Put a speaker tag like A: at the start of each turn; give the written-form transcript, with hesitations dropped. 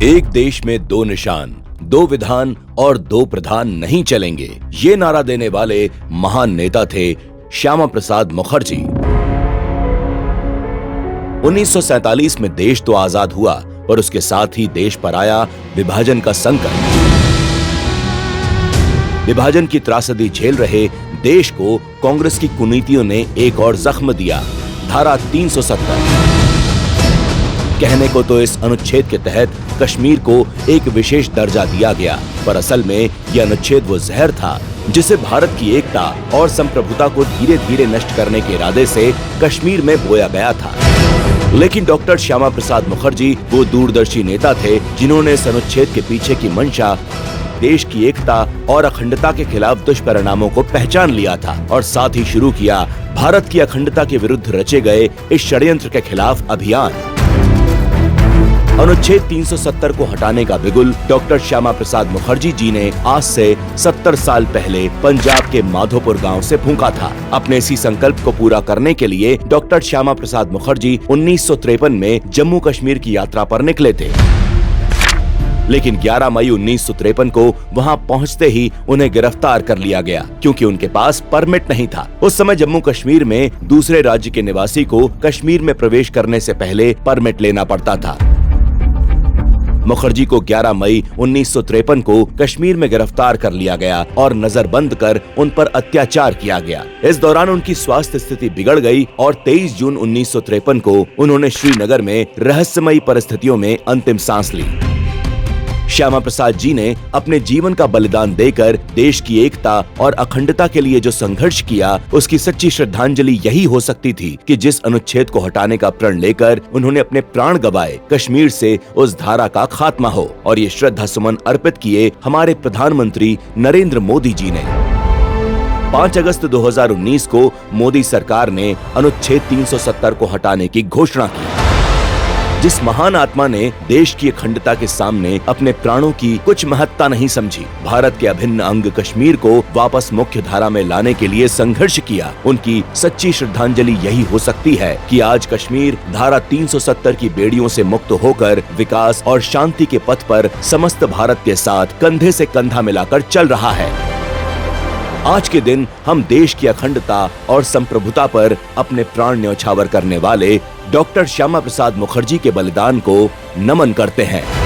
A: एक देश में दो निशान, दो विधान और दो प्रधान नहीं चलेंगे, ये नारा देने वाले महान नेता थे श्यामा प्रसाद मुखर्जी। 1947 में देश तो आजाद हुआ, पर उसके साथ ही देश पर आया विभाजन का संकट। विभाजन की त्रासदी झेल रहे देश को कांग्रेस की कुनीतियों ने एक और जख्म दिया, धारा 370। कहने को तो इस अनुच्छेद के तहत कश्मीर को एक विशेष दर्जा दिया गया, पर असल में यह अनुच्छेद वो जहर था जिसे भारत की एकता और संप्रभुता को धीरे धीरे नष्ट करने के इरादे से कश्मीर में बोया गया था। लेकिन डॉक्टर श्यामा प्रसाद मुखर्जी वो दूरदर्शी नेता थे जिन्होंने इस अनुच्छेद के पीछे की मंशा, देश की एकता और अखंडता के खिलाफ दुष्परिणामों को पहचान लिया था और साथ ही शुरू किया भारत की अखंडता के विरुद्ध रचे गए इस षड्यंत्र के खिलाफ अभियान। अनुच्छेद 370 को हटाने का बिगुल डॉक्टर श्यामा प्रसाद मुखर्जी जी ने आज से 70 साल पहले पंजाब के माधोपुर गांव से फूंका था। अपने इसी संकल्प को पूरा करने के लिए डॉक्टर श्यामा प्रसाद मुखर्जी 1953 में जम्मू कश्मीर की यात्रा पर निकले थे। लेकिन 11 मई 1953 को वहां पहुंचते ही उन्हें गिरफ्तार कर लिया गया, क्योंकि उनके पास परमिट नहीं था। उस समय जम्मू कश्मीर में दूसरे राज्य के निवासी को कश्मीर में प्रवेश करने से पहले परमिट लेना पड़ता था। मुखर्जी को 11 मई 1953 को कश्मीर में गिरफ्तार कर लिया गया और नजरबंद कर उन पर अत्याचार किया गया। इस दौरान उनकी स्वास्थ्य स्थिति बिगड़ गई और 23 जून 1953 को उन्होंने श्रीनगर में रहस्यमयी परिस्थितियों में अंतिम सांस ली। श्यामा प्रसाद जी ने अपने जीवन का बलिदान देकर देश की एकता और अखंडता के लिए जो संघर्ष किया, उसकी सच्ची श्रद्धांजलि यही हो सकती थी कि जिस अनुच्छेद को हटाने का प्रण लेकर उन्होंने अपने प्राण गंवाए, कश्मीर से उस धारा का खात्मा हो। और ये श्रद्धा सुमन अर्पित किए हमारे प्रधानमंत्री नरेंद्र मोदी जी ने। 5 अगस्त 2019 को मोदी सरकार ने अनुच्छेद 370 को हटाने की घोषणा की। जिस महान आत्मा ने देश की अखंडता के सामने अपने प्राणों की कुछ महत्ता नहीं समझी, भारत के अभिन्न अंग कश्मीर को वापस मुख्य धारा में लाने के लिए संघर्ष किया, उनकी सच्ची श्रद्धांजलि यही हो सकती है कि आज कश्मीर धारा 370 की बेड़ियों से मुक्त होकर विकास और शांति के पथ पर समस्त भारत के साथ कंधे से कंधा मिलाकर चल रहा है। आज के दिन हम देश की अखंडता और संप्रभुता पर अपने प्राण न्यौछावर करने वाले डॉक्टर श्यामा प्रसाद मुखर्जी के बलिदान को नमन करते हैं।